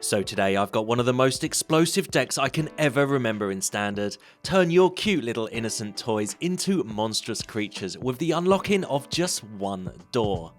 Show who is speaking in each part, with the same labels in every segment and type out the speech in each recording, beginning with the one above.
Speaker 1: So today I've got one of the most explosive decks I can ever remember in Standard. Turn your cute little innocent toys into monstrous creatures with the unlocking of just one door.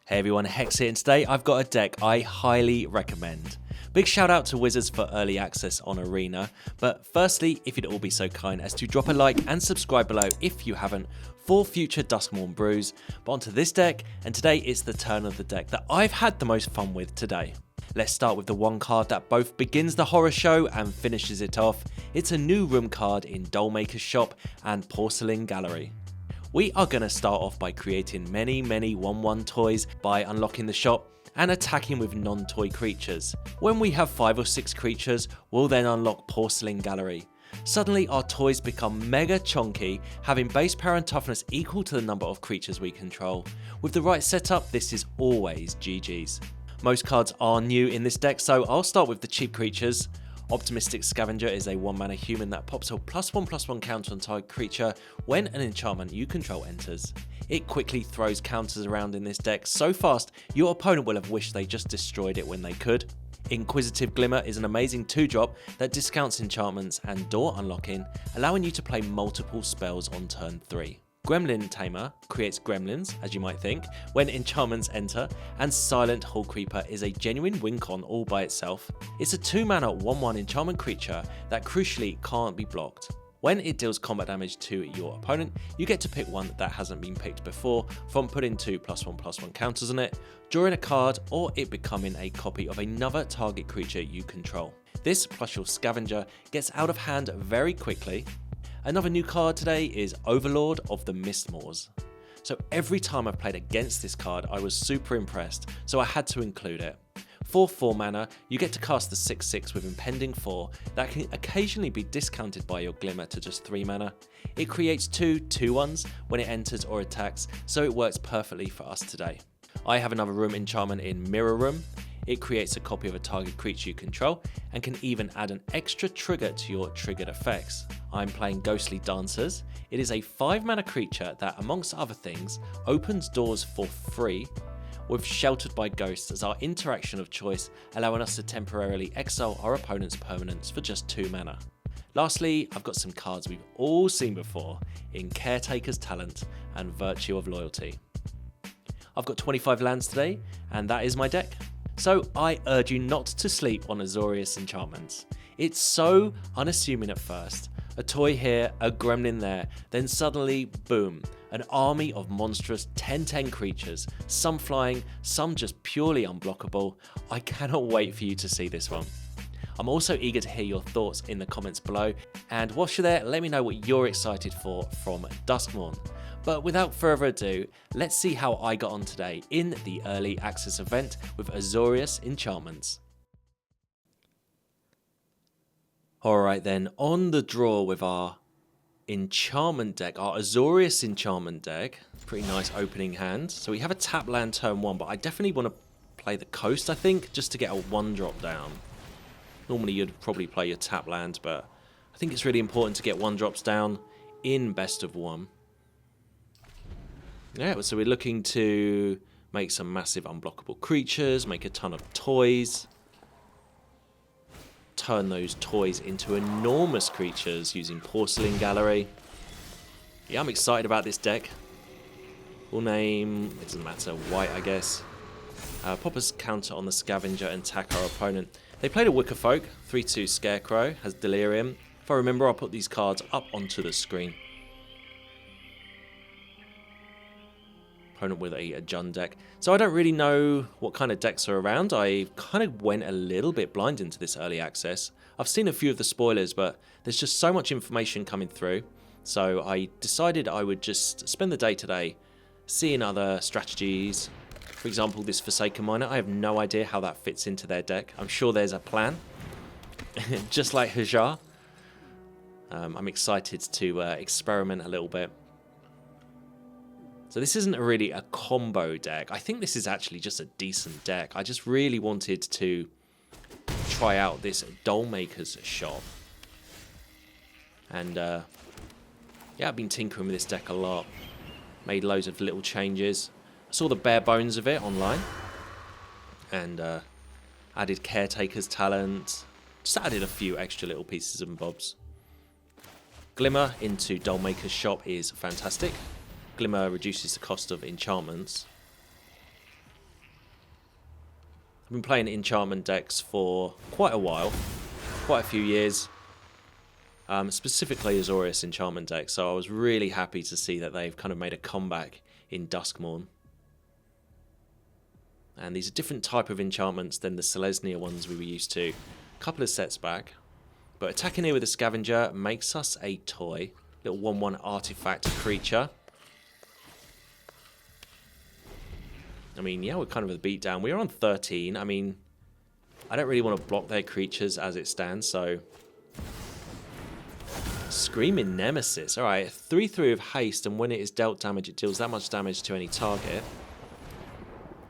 Speaker 1: Hey everyone, Hex here, and today I've got a deck I highly recommend. Big shout out to Wizards for early access on Arena, but firstly, if you'd all be so kind as to drop a like and subscribe below if you haven't for future Duskmourn brews. But onto this deck, and today it's the turn of the deck that I've had the most fun with today. Let's start with the one card that both begins the horror show and finishes it off. It's a new room card in Dollmaker's shop and Porcelain Gallery. We are going to start off by creating many 1/1 toys by unlocking the shop and attacking with non-toy creatures. When we have 5 or 6 creatures, we'll then unlock Porcelain Gallery. Suddenly our toys become mega chonky, having base power and toughness equal to the number of creatures we control. With the right setup, this is always GG's. Most cards are new in this deck, so I'll start with the cheap creatures. Optimistic Scavenger is a 1-mana human that pops a +1/+1 counter on target creature when an enchantment you control enters. It quickly throws counters around in this deck so fast your opponent will have wished they just destroyed it when they could. Inquisitive Glimmer is an amazing 2-drop that discounts enchantments and door unlocking, allowing you to play multiple spells on turn 3. Gremlin Tamer creates gremlins, as you might think, when enchantments enter, and Silent Hallcreeper is a genuine win con all by itself. It's a 2-mana 1/1 enchantment creature that crucially can't be blocked. When it deals combat damage to your opponent, you get to pick one that hasn't been picked before from putting 2 +1/+1 counters on it, drawing a card, or it becoming a copy of another target creature you control. This plus your scavenger gets out of hand very quickly. Another new card today is Overlord of the Mistmoors. So every time I've played against this card, I was super impressed, so I had to include it. For 4 mana, you get to cast the 6/6 with Impending 4 that can occasionally be discounted by your Glimmer to just 3 mana. It creates 2 2/1s when it enters or attacks, so it works perfectly for us today. I have another room enchantment in Mirror Room. It creates a copy of a target creature you control and can even add an extra trigger to your triggered effects. I'm playing Ghostly Dancers. It is a 5-mana creature that, amongst other things, opens doors for free with Sheltered by Ghosts as our interaction of choice, allowing us to temporarily exile our opponent's permanents for just 2 mana. Lastly, I've got some cards we've all seen before in Caretaker's Talent and Virtue of Loyalty. I've got 25 lands today, and that is my deck. So I urge you not to sleep on Azorius enchantments. It's so unassuming at first. A toy here, a gremlin there, then suddenly, boom, an army of monstrous 10/10 creatures, some flying, some just purely unblockable. I cannot wait for you to see this one. I'm also eager to hear your thoughts in the comments below, and whilst you're there, let me know what you're excited for from Duskmourn. But without further ado, let's see how I got on today in the early access event with Azorius enchantments. Alright then, on the draw with our enchantment deck, our Azorius enchantment deck. Pretty nice opening hand. So we have a tap land turn 1, but I definitely want to play the coast, I think, just to get a 1-drop down. Normally you'd probably play your tap land, but I think it's really important to get 1-drops down in best of 1. Yeah, so we're looking to make some massive unblockable creatures, make a ton of toys, turn those toys into enormous creatures using Porcelain Gallery. Yeah, I'm excited about this deck. We'll name, it doesn't matter, white I guess. Pop a counter on the Scavenger and attack our opponent. They played a Wickerfolk, 3/2 Scarecrow, has Delirium. If I remember, I'll put these cards up onto the screen. Opponent with a Jund deck. So I don't really know what kind of decks are around. I kind of went a little bit blind into this early access. I've seen a few of the spoilers, but there's just so much information coming through. So I decided I would just spend the day today seeing other strategies. For example, this Forsaken Miner. I have no idea how that fits into their deck. I'm sure there's a plan. Just like Hajar. I'm excited to experiment a little bit. So this isn't really a combo deck. I think this is actually just a decent deck. I just really wanted to try out this Dollmaker's shop. And yeah, I've been tinkering with this deck a lot. Made loads of little changes. saw the bare bones of it online. And added Caretaker's talent. Just added a few extra little pieces and bobs. Glimmer into Dollmaker's shop is fantastic. Glimmer reduces the cost of enchantments. I've been playing enchantment decks for quite a while. Quite a few years. Specifically Azorius enchantment decks. So I was really happy to see that they've kind of made a comeback in Duskmourn. And these are different type of enchantments than the Selesnya ones we were used to a couple of sets back. But attacking here with a Scavenger makes us a toy. Little 1/1 artifact creature. I mean, yeah, we're kind of a beatdown. We're on 13. I mean, I don't really want to block their creatures as it stands, so... Screaming Nemesis. Alright, 3/3 of haste, and when it is dealt damage, it deals that much damage to any target.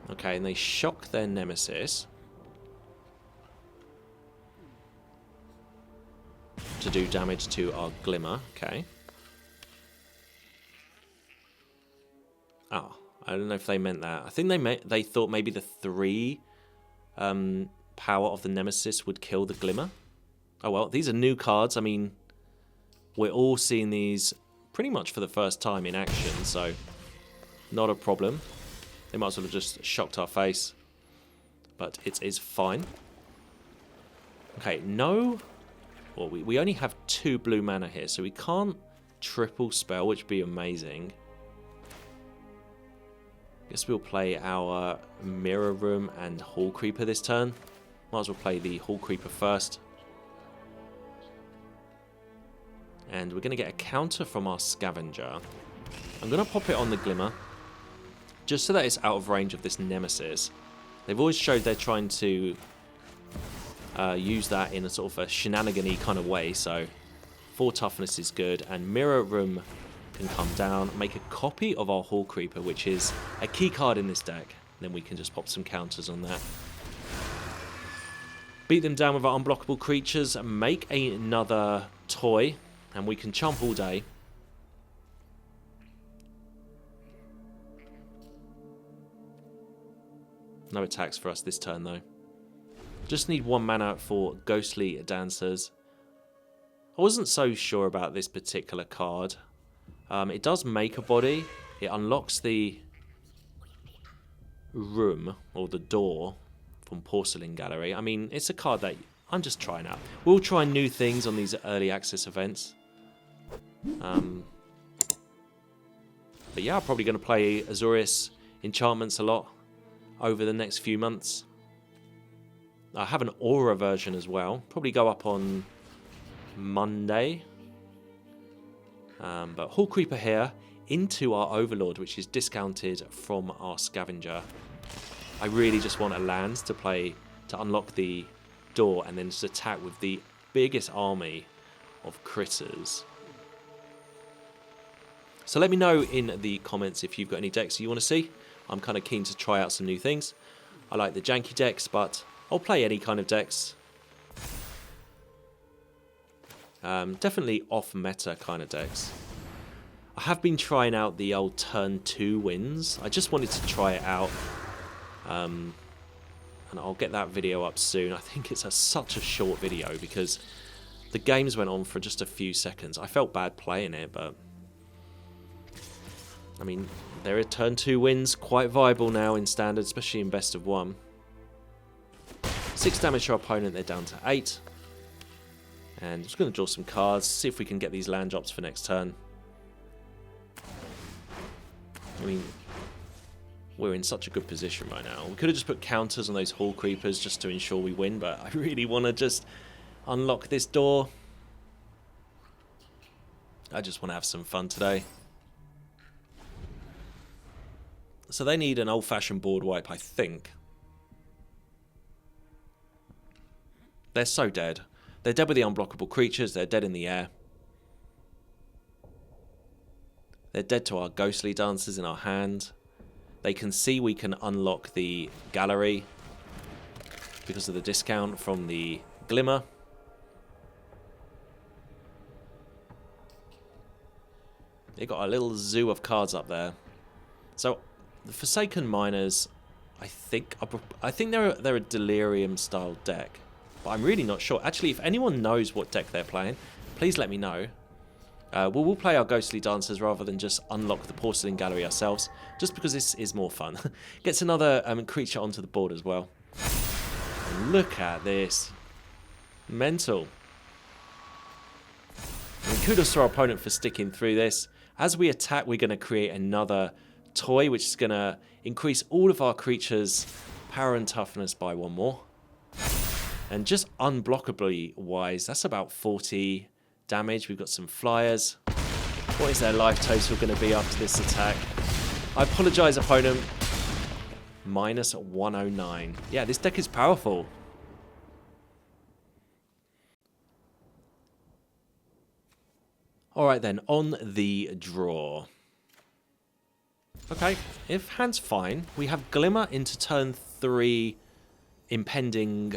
Speaker 1: Okay, and they shock their Nemesis to do damage to our Glimmer. Okay. Oh, I don't know if they meant that. I think they thought maybe the 3 power of the Nemesis would kill the Glimmer. Oh well, these are new cards. I mean, we're all seeing these pretty much for the first time in action, so not a problem. They might as well have just shocked our face. But it is fine. Okay, no... Well, we only have 2 blue mana here, so we can't triple spell, which would be amazing. Guess we'll play our Mirror Room and Hallcreeper this turn. Might as well play the Hallcreeper first. And we're going to get a counter from our Scavenger. I'm going to pop it on the Glimmer, just so that it's out of range of this Nemesis. They've always showed they're trying to use that in a sort of a shenanigan-y kind of way, so 4 toughness is good, and Mirror Room can come down, make a copy of our Hallcreeper, which is a key card in this deck. Then we can just pop some counters on that. Beat them down with our unblockable creatures, make another toy, and we can chump all day. No attacks for us this turn, though. Just need 1 mana for Ghostly Dancers. I wasn't so sure about this particular card. It does make a body. It unlocks the room, or the door, from Porcelain Gallery. I mean, it's a card that I'm just trying out. We'll try new things on these early access events. But yeah, I'm probably going to play Azorius enchantments a lot over the next few months. I have an Aura version as well. Probably go up on Monday. But Hallcreeper here into our Overlord, which is discounted from our Scavenger. I really just want a land to play to unlock the door and then just attack with the biggest army of critters. So let me know in the comments if you've got any decks you want to see. I'm kind of keen to try out some new things. I like the janky decks, but I'll play any kind of decks. Definitely off-meta kind of decks. I have been trying out the old turn 2 wins. I just wanted to try it out. And I'll get that video up soon. I think it's such a short video because the games went on for just a few seconds. I felt bad playing it, but... I mean, there are turn 2 wins, quite viable now in Standard, especially in best of 1. 6 damage to our opponent, they're down to 8. And I'm just going to draw some cards, see if we can get these land drops for next turn. I mean, we're in such a good position right now. We could have just put counters on those Hallcreepers just to ensure we win, but I really want to just unlock this door. I just want to have some fun today. So they need an old-fashioned board wipe, I think. They're so dead. They're dead with the unblockable creatures. They're dead in the air. They're dead to our ghostly dancers in our hand. They can see we can unlock the gallery because of the discount from the Glimmer. They got a little zoo of cards up there. So the Forsaken Miners, I think they're a Delirium style deck, but I'm really not sure. Actually, if anyone knows what deck they're playing, please let me know. We'll play our Ghostly Dancers rather than just unlock the Porcelain Gallery ourselves, just because this is more fun. Gets another creature onto the board as well. And look at this. Mental. And kudos to our opponent for sticking through this. As we attack, we're going to create another toy, which is going to increase all of our creatures' power and toughness by 1 more. And just unblockably wise, that's about 40 damage. We've got some flyers. What is their life total going to be after this attack? I apologise, opponent. Minus 109. Yeah, this deck is powerful. Alright then, on the draw. Okay, if hand's fine, we have Glimmer into turn 3, impending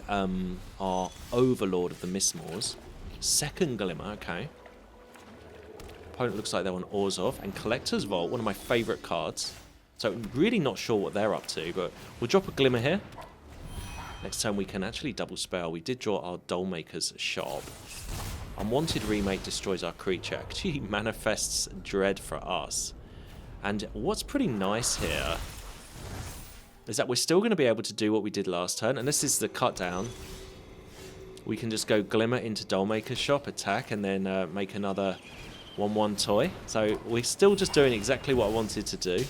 Speaker 1: our Overlord of the Mistmoors. Second Glimmer, okay. Opponent looks like they're on Orzhov. And Collector's Vault, one of my favourite cards. So really not sure what they're up to, but we'll drop a Glimmer here. Next turn we can actually double spell. We did draw our Dollmaker's Shop. Unwanted Remake destroys our creature. Actually manifests Dread for us. And what's pretty nice here is that we're still going to be able to do what we did last turn. And this is the cut down. We can just go Glimmer into Dollmaker's Shop, attack, and then make another 1/1 toy. So we're still just doing exactly what I wanted to do.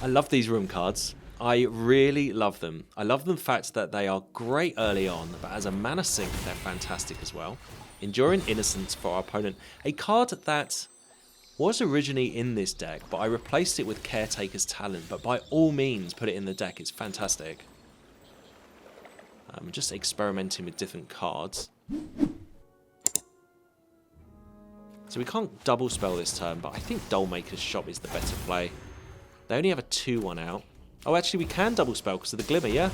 Speaker 1: I love these room cards. I really love them. I love the fact that they are great early on, but as a mana sink, they're fantastic as well. Enduring Innocence for our opponent. A card that was originally in this deck, but I replaced it with Caretaker's Talent. But by all means, put it in the deck. It's fantastic. I'm just experimenting with different cards. So we can't double spell this turn, but I think Dollmaker's Shop is the better play. They only have a 2/1 out. Oh, actually we can double spell because of the Glimmer, yeah?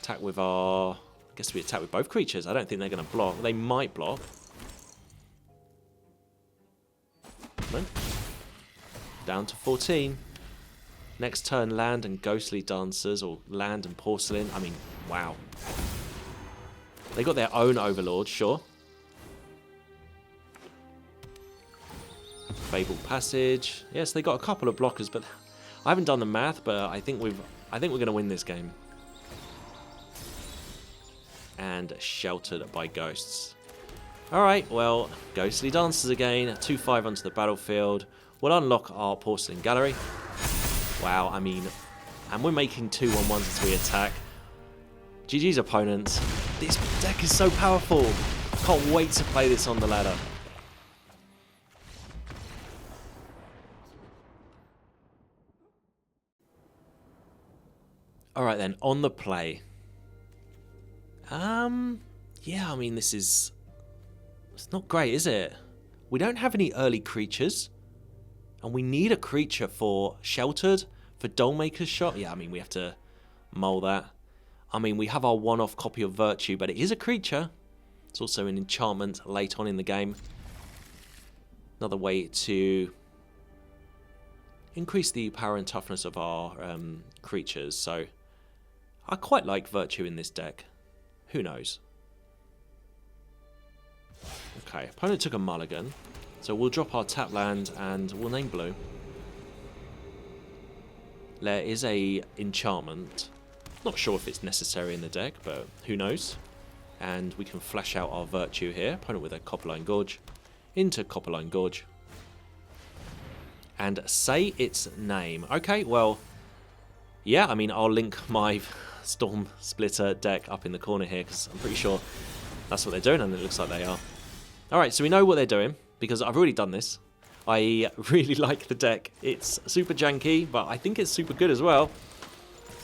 Speaker 1: Attack with our... I guess we attack with both creatures. I don't think they're going to block. They might block. No. Down to 14. Next turn, land and Ghostly Dancers, or land and Porcelain. I mean, wow. They got their own Overlord, sure. Fabled Passage. Yes, they got a couple of blockers, but I haven't done the math, but I think we're going to win this game. And Sheltered by Ghosts. Alright, well, Ghostly Dancers again. 2/5 onto the battlefield. We'll unlock our Porcelain Gallery. Wow, I mean, and we're making 2/1s as we attack. GG's opponents. This deck is so powerful. Can't wait to play this on the ladder. Alright then, on the play. Yeah, I mean, it's not great, is it? We don't have any early creatures. And we need a creature for Sheltered, for Dollmaker's Shot. Yeah, I mean, we have to mull that. I mean, we have our one-off copy of Virtue, but it is a creature. It's also an enchantment late on in the game. Another way to increase the power and toughness of our creatures. So I quite like Virtue in this deck. Who knows? Okay, opponent took a mulligan. So we'll drop our tap land and we'll name blue. Lair is a enchantment. Not sure if it's necessary in the deck, but who knows. And we can flash out our Virtue here. Opponent with a Copperline Gorge. Into Copperline Gorge. And say its name. Okay, well, yeah, I mean, I'll link my Stormsplitter deck up in the corner here because I'm pretty sure that's what they're doing, and it looks like they are. Alright, so we know what they're doing because I've already done this. I really like the deck. It's super janky, but I think it's super good as well.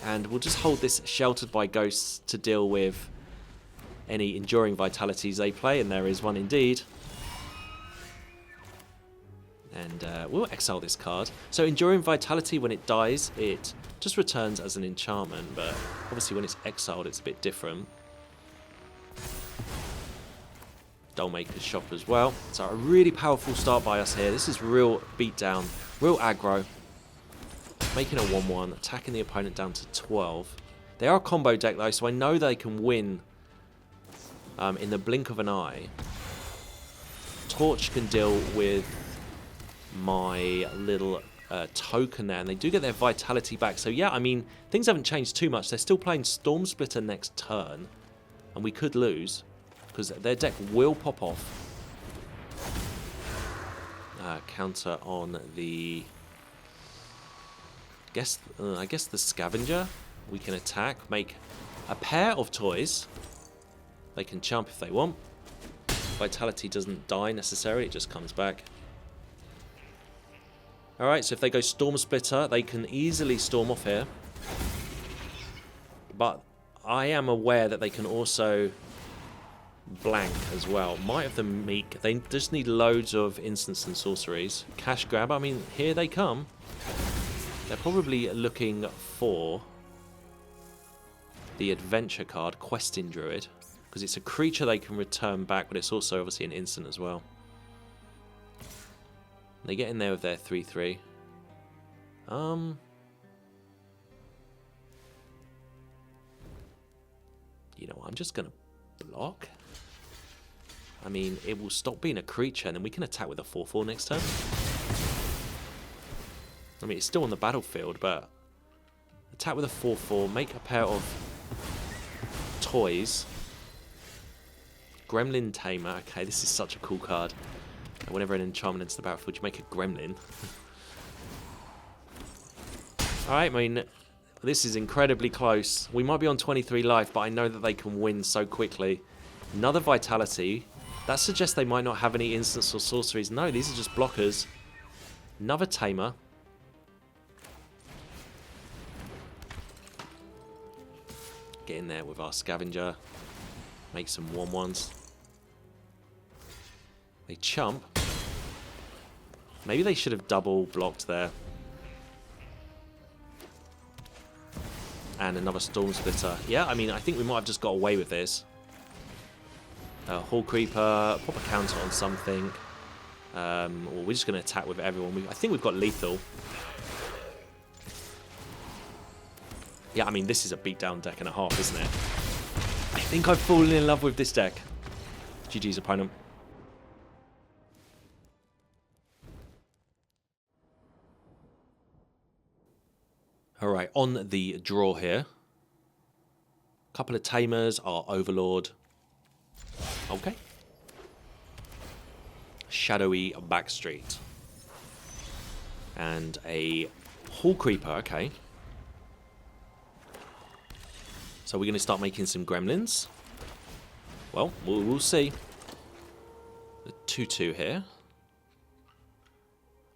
Speaker 1: And we'll just hold this Sheltered by Ghosts to deal with any Enduring Vitalities they play, and there is one indeed. And we'll exile this card. So Enduring Vitality, when it dies, it just returns as an enchantment, but obviously when it's exiled, it's a bit different. Dollmaker's shop as well. So a really powerful start by us here. This is real beatdown, real aggro. Making a 1-1, attacking the opponent down to 12. They are a combo deck though, so I know they can win in the blink of an eye. Torch can deal with my little token there, and they do get their vitality back. So yeah, I mean, things haven't changed too much. They're still playing Stormsplitter next turn, and we could lose because their deck will pop off. Counter on the, I guess the Scavenger. We can attack, make a pair of toys. They can chump if they want. Vitality doesn't die necessarily, it just comes back. Alright, so if they go Stormsplitter, they can easily storm off here. But I am aware that they can also blank as well. Might have them meek. They just need loads of instants and sorceries. Cash grab, I mean, here they come. They're probably looking for the adventure card, Questing Druid, because it's a creature they can return back, but it's also obviously an instant as well. They get in there with their 3/3. You know what, I'm just going to block. I mean, it will stop being a creature, and then we can attack with a 4/4 next turn. I mean, it's still on the battlefield, but attack with a 4/4, make a pair of toys. Gremlin Tamer. Okay, this is such a cool card. Whenever an enchantment enters the battlefield, you make a gremlin. Alright, I mean, this is incredibly close. We might be on 23 life, but I know that they can win so quickly. Another vitality. That suggests they might not have any instants or sorceries. No, these are just blockers. Another Tamer. Get in there with our Scavenger. Make some 1/1s. They chump. Maybe they should have double blocked there. And another Stormsplitter. Yeah, I mean, I think we might have just got away with this. Hallcreeper, pop a counter on something. Or we're just going to attack with everyone. I think we've got lethal. Yeah, I mean, this is a beatdown deck and a half, isn't it? I think I've fallen in love with this deck. GG's opponent. Alright, on the draw here. Couple of Tamers, our Overlord. Okay. Shadowy Backstreet. And a Hallcreeper, okay. So we're going to start making some gremlins. Well, we'll see. The 2/2 here.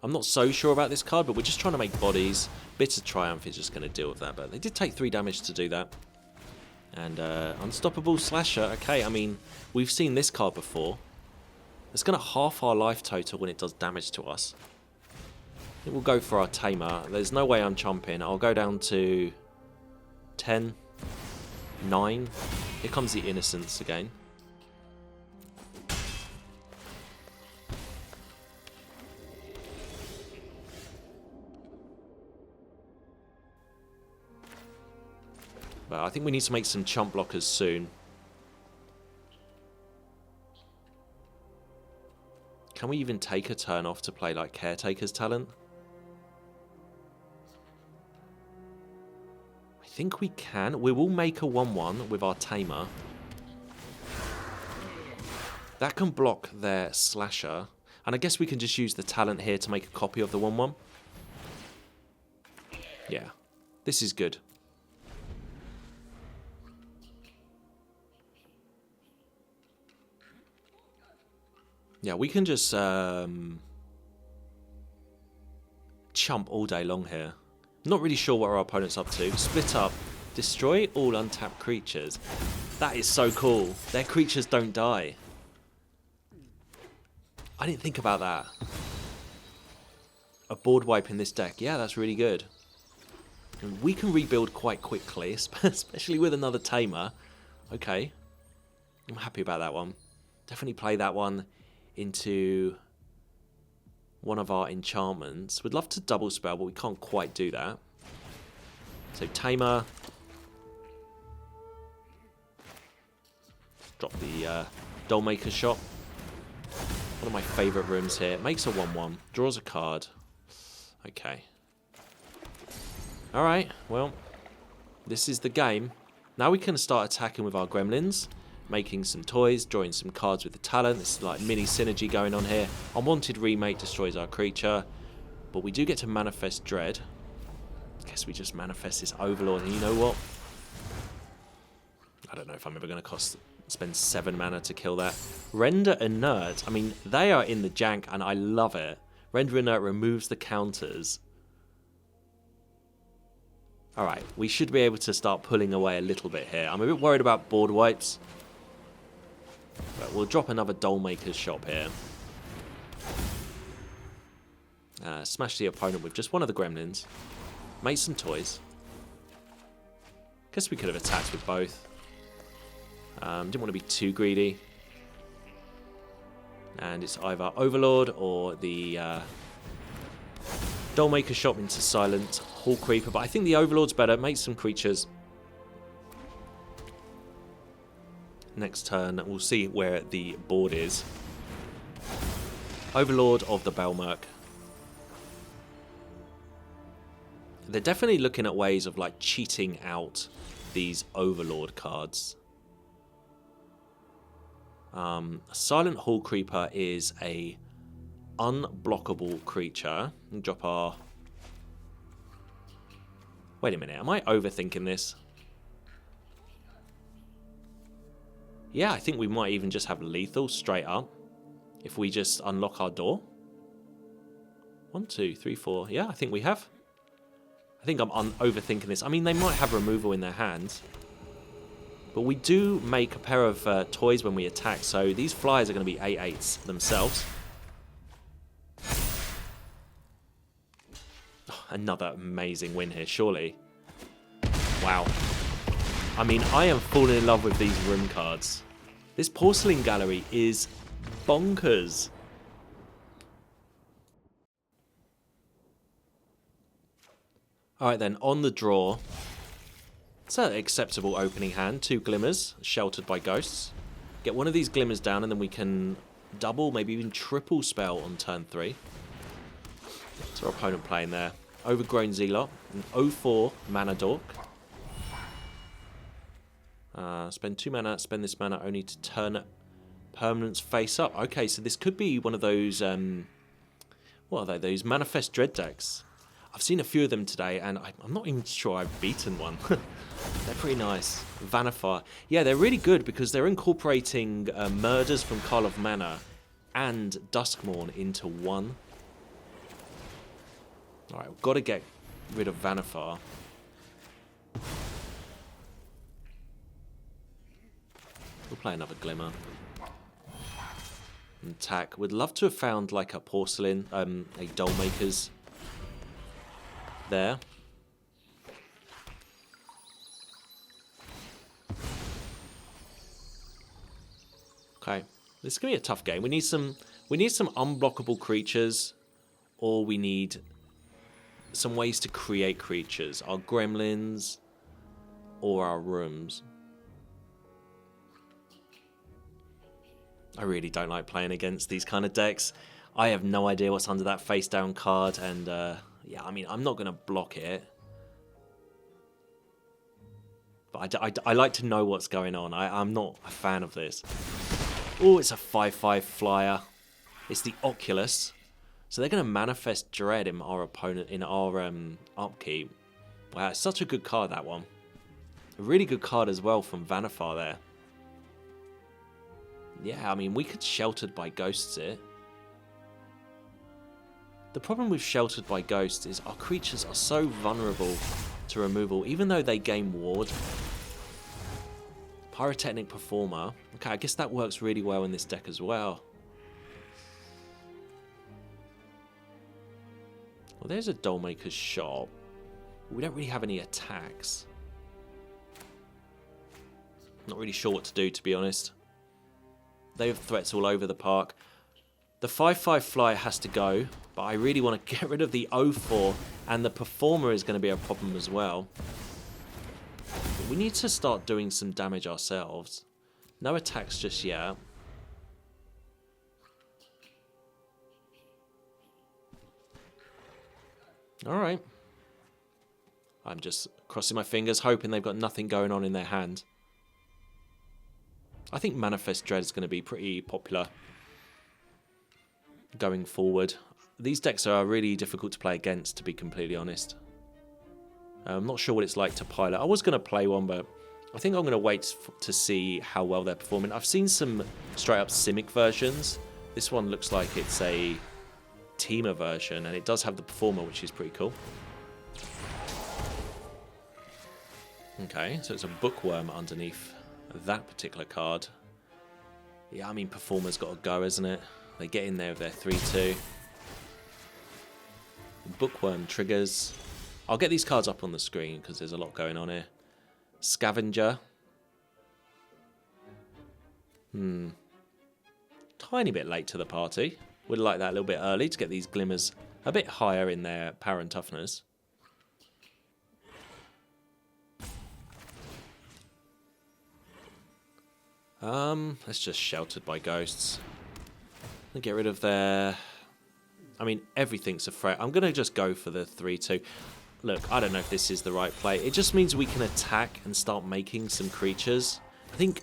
Speaker 1: I'm not so sure about this card, but we're just trying to make bodies. Bitter Triumph is just going to deal with that, but they did take 3 damage to do that. And Unstoppable Slasher. Okay, I mean, we've seen this card before. It's going to half our life total when it does damage to us. I think we'll go for our Tamer. There's no way I'm chomping. I'll go down to 10, 9. Here comes the Innocence again. But I think we need to make some chump blockers soon. Can we even take a turn off to play like Caretaker's talent? I think we can. We will make a 1/1 with our Tamer. That can block their Slasher. And I guess we can just use the talent here to make a copy of the 1/1. Yeah, this is good. Yeah, we can just chump all day long here. Not really sure what our opponent's up to. Split up. Destroy all untapped creatures. That is so cool. Their creatures don't die. I didn't think about that. A board wipe in this deck. Yeah, that's really good. And we can rebuild quite quickly, especially with another Tamer. Okay. I'm happy about that one. Definitely play that one into one of our enchantments. We'd love to double spell, but we can't quite do that. So Tamer. Drop the Dollmaker shot. One of my favourite rooms here. Makes a 1/1. Draws a card. Okay. Alright, well, this is the game. Now we can start attacking with our gremlins, making some toys, drawing some cards with the talent. This is like mini synergy going on here. Unwanted Remake destroys our creature, but we do get to manifest Dread. Guess we just manifest this Overlord, and you know what? I don't know if I'm ever going to spend 7 mana to kill that. Render Inert, I mean, they are in the jank, and I love it. Render Inert removes the counters. Alright, we should be able to start pulling away a little bit here. I'm a bit worried about board wipes. But we'll drop another Dollmaker's shop here. Smash the opponent with just one of the gremlins. Make some toys. Guess we could have attacked with both. Didn't want to be too greedy. And it's either Overlord or the Dollmaker shop into Silent Hallcreeper. But I think the Overlord's better. Make some creatures. Next turn, we'll see where the board is. Overlord of the Belmerk. They're definitely looking at ways of like cheating out these Overlord cards. Silent Hallcreeper is a unblockable creature. And drop our... Wait a minute, am I overthinking this? Yeah, I think we might even just have lethal straight up. If we just unlock our door. 1, 2, 3, 4. Yeah, I think we have. I think I'm overthinking this. I mean, they might have removal in their hands. But we do make a pair of toys when we attack. So these flyers are going to be 8/8s themselves. Oh, another amazing win here, surely. Wow. I mean, I am falling in love with these room cards. This Porcelain gallery is bonkers. Alright then, on the draw. It's an acceptable opening hand. 2 glimmers, sheltered by ghosts. Get one of these glimmers down and then we can double, maybe even triple spell on turn 3. What's our opponent playing there? Overgrown Zealot, an 0/4 mana dork. Spend 2 mana, spend this mana only to turn permanents face up. Okay, so this could be one of those, what are they? Those Manifest Dread decks. I've seen a few of them today, and I'm not even sure I've beaten one. They're pretty nice. Vannifar. Yeah, they're really good because they're incorporating Murders from Karlov Manor and Duskmourn into one. Alright, we've got to get rid of Vannifar. We'll play another Glimmer. Attack. Would love to have found like a Porcelain, a Dollmaker's there. Okay, this is gonna be a tough game. We need some unblockable creatures, or we need some ways to create creatures. Our gremlins or our rooms. I really don't like playing against these kind of decks. I have no idea what's under that face down card, and yeah, I mean, I'm not going to block it. But I like to know what's going on. I'm not a fan of this. Oh, it's a 5/5 flyer. It's the Oculus. So they're going to manifest Dread in our opponent, in our upkeep. Wow, it's such a good card, that one. A really good card as well from Vannifar there. Yeah, I mean, we could Sheltered by Ghosts it. The problem with Sheltered by Ghosts is our creatures are so vulnerable to removal, even though they gain ward. Pyrotechnic Performer. Okay, I guess that works really well in this deck as well. Well, there's a Dollmaker's shop. We don't really have any attacks. Not really sure what to do, to be honest. They have threats all over the park. The 5/5 flyer has to go, but I really want to get rid of the 0/4, and the performer is going to be a problem as well. But we need to start doing some damage ourselves. No attacks just yet. Alright. I'm just crossing my fingers, hoping they've got nothing going on in their hand. I think Manifest Dread is going to be pretty popular going forward. These decks are really difficult to play against, to be completely honest. I'm not sure what it's like to pilot. I was going to play one, but I think I'm going to wait to see how well they're performing. I've seen some straight-up Simic versions. This one looks like it's a Tamer version, and it does have the performer, which is pretty cool. Okay, so it's a Bookworm underneath that particular card. Yeah, I mean, performer's got to go, isn't it? They get in there with their 3/2. Bookworm triggers. I'll get these cards up on the screen because there's a lot going on here. Scavenger. Tiny bit late to the party. Would like that a little bit early to get these glimmers a bit higher in their power and toughness. Let's just Sheltered by Ghosts. And get rid of their... I mean, everything's a threat. I'm going to just go for the 3/2. Look, I don't know if this is the right play. It just means we can attack and start making some creatures. I think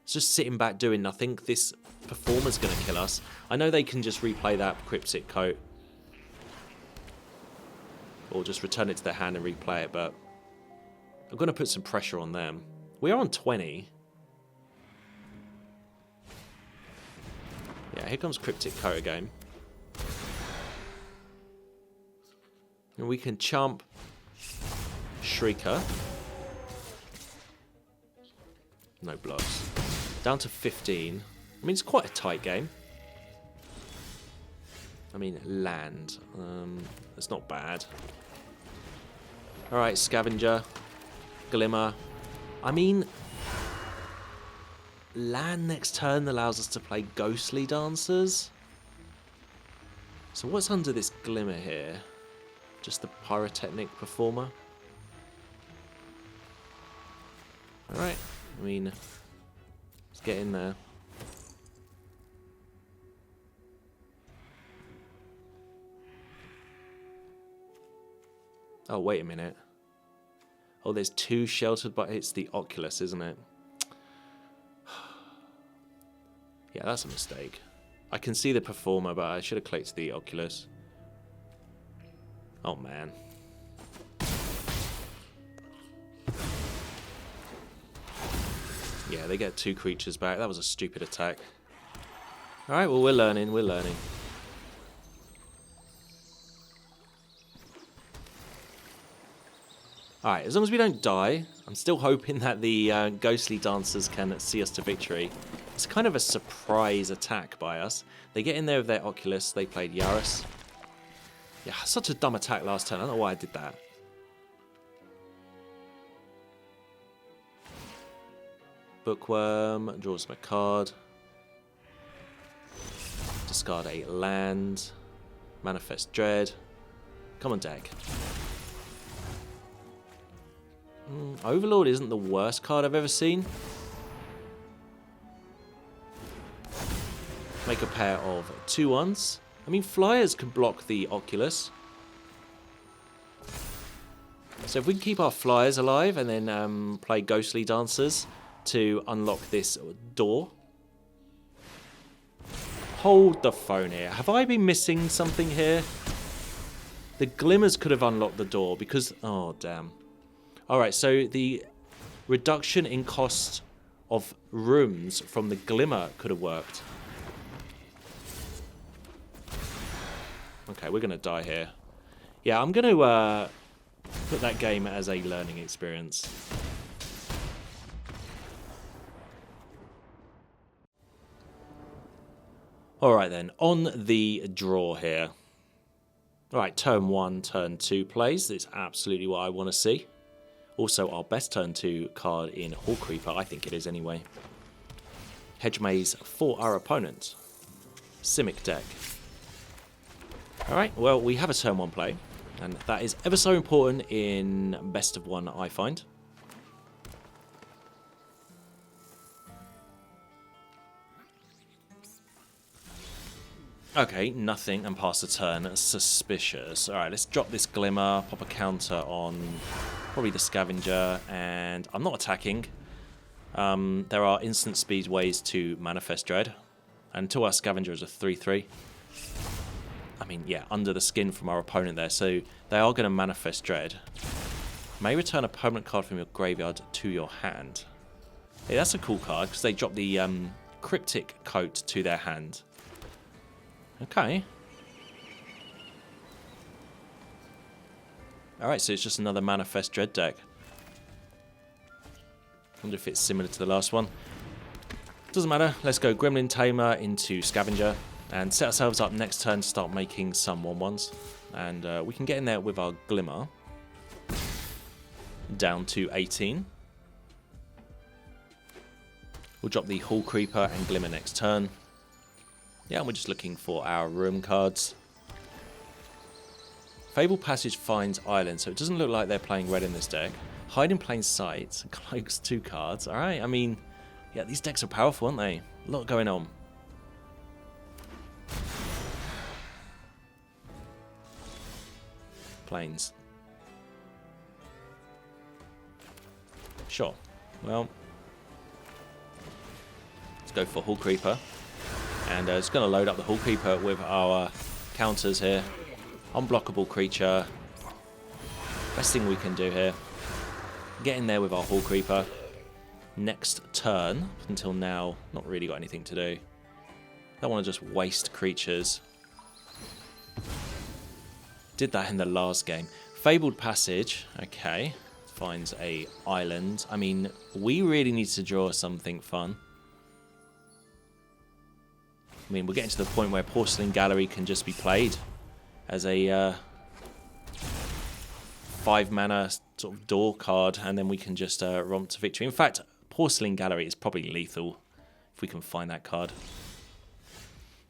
Speaker 1: it's just sitting back doing nothing. This performer's going to kill us. I know they can just replay that Cryptic Coat. Or just return it to their hand and replay it, but I'm going to put some pressure on them. We are on 20. Yeah, here comes Cryptic Coat again. And we can chump Shrieker. No blocks. Down to 15. I mean, it's quite a tight game. I mean, land. It's not bad. Alright, Scavenger. Glimmer. I mean, land next turn allows us to play Ghostly Dancers. So what's under this Glimmer here? Just the Pyrotechnic Performer. Alright, I mean, let's get in there. Oh, wait a minute. Oh, there's two Sheltered, but it's the Oculus, isn't it? Yeah, that's a mistake. I can see the Performer, but I should have clicked the Oculus. Oh, man. Yeah, they get two creatures back. That was a stupid attack. Alright, well, we're learning, we're learning. Alright, as long as we don't die, I'm still hoping that the Ghostly Dancers can see us to victory. It's kind of a surprise attack by us. They get in there with their Oculus, they played Yaris. Yeah, such a dumb attack last turn, I don't know why I did that. Bookworm, draws my card. Discard a land. Manifest Dread. Come on, deck. Overlord isn't the worst card I've ever seen. Make a pair of 2/1s. I mean, flyers can block the Oculus. So if we can keep our flyers alive and then play Ghostly Dancers to unlock this door. Hold the phone here. Have I been missing something here? The Glimmers could have unlocked the door because... Oh, damn. Alright, so the reduction in cost of rooms from the Glimmer could have worked. Okay, we're going to die here. Yeah, I'm going to put that game as a learning experience. Alright then, on the draw here. Alright, turn 1, turn 2 plays. That's absolutely what I want to see. Also, our best turn 2 card in Hallcreeper. I think it is anyway. Hedge Maze for our opponent. Simic deck. Alright, well, we have a turn 1 play, and that is ever so important in best of 1, I find. Okay, nothing, and pass the turn. Suspicious. Alright, let's drop this Glimmer, pop a counter on probably the Scavenger, and I'm not attacking. There are instant speed ways to Manifest Dread, and to our Scavenger is a 3-3. I mean, yeah, under the skin from our opponent there, so they are going to Manifest Dread. May return a permanent card from your graveyard to your hand. Hey, that's a cool card, because they drop the Cryptic Coat to their hand. Okay. Alright, so it's just another Manifest Dread deck. Wonder if it's similar to the last one. Doesn't matter. Let's go Gremlin Tamer into Scavenger and set ourselves up next turn to start making some 1/1s. And we can get in there with our Glimmer. Down to 18. We'll drop the Hallcreeper and Glimmer next turn. Yeah, and we're just looking for our room cards. Fabled Passage finds Island, so it doesn't look like they're playing red in this deck. Hide in Plain Sight, cloaks 2 cards. Alright, I mean, yeah, these decks are powerful, aren't they? A lot going on. Plains. Sure. Well, let's go for Hallcreeper. And it's going to load up the Hallcreeper with our counters here. Unblockable creature. Best thing we can do here. Get in there with our Hallcreeper. Next turn, until now, not really got anything to do. Don't want to just waste creatures. Did that in the last game. Fabled Passage, okay. Finds a island. I mean, we really need to draw something fun. I mean, we're getting to the point where Porcelain Gallery can just be played as a 5-mana sort of door card, and then we can just romp to victory. In fact, Porcelain Gallery is probably lethal if we can find that card.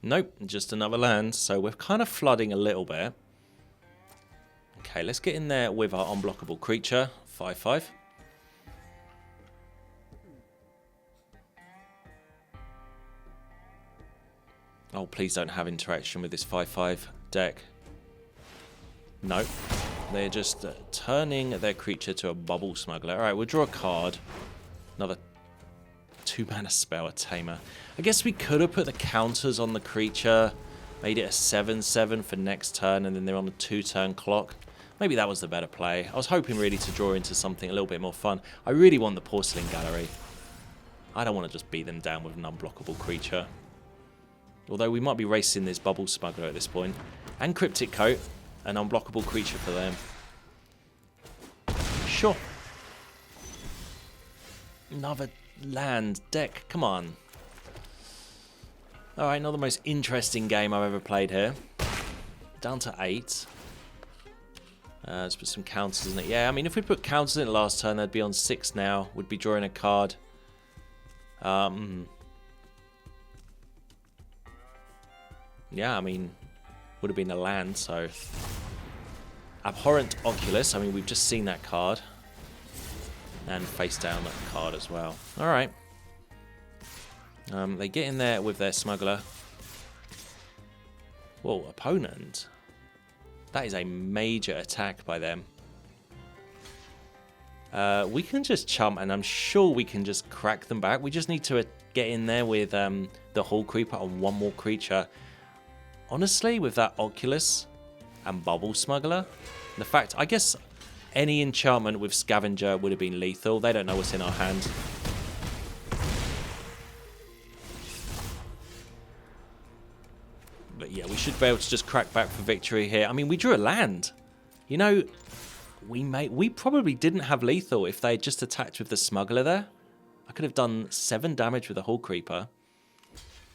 Speaker 1: Nope, just another land, so we're kind of flooding a little bit. Okay, let's get in there with our unblockable creature, 5/5. Oh, please don't have interaction with this 5/5 deck. Nope. They're just turning their creature to a Bubble Smuggler. Alright, we'll draw a card. Another 2-mana spell, a Tamer. I guess we could have put the counters on the creature, made it a 7/7 for next turn, and then they're on a 2-turn clock. Maybe that was the better play. I was hoping really to draw into something a little bit more fun. I really want the Porcelain Gallery. I don't want to just beat them down with an unblockable creature. Although we might be racing this Bubble Smuggler at this point. And Cryptic Coat, an unblockable creature for them. Sure. Another land deck, come on. Alright, not the most interesting game I've ever played here. Down to 8. Let's put some counters in it. Yeah, I mean, if we put counters in it last turn, they'd be on 6 now. We'd be drawing a card. Yeah, I mean, would have been a land, so... Abhorrent Oculus, I mean, we've just seen that card. And face down that card as well. Alright. They get in there with their Smuggler. Whoa, opponent. That is a major attack by them. We can just chump, and I'm sure we can just crack them back. We just need to get in there with the Hallcreeper on one more creature. Honestly, with that Oculus and Bubble Smuggler, the fact, I guess any enchantment with Scavenger would have been lethal. They don't know what's in our hand. But yeah, we should be able to just crack back for victory here. I mean, we drew a land. You know, we probably didn't have lethal if they had just attacked with the Smuggler there. I could have done 7 damage with the Hallcreeper.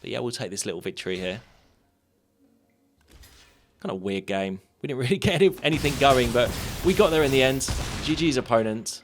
Speaker 1: But yeah, we'll take this little victory here. Kind of weird game. We didn't really get anything going, but we got there in the end. GG's opponent.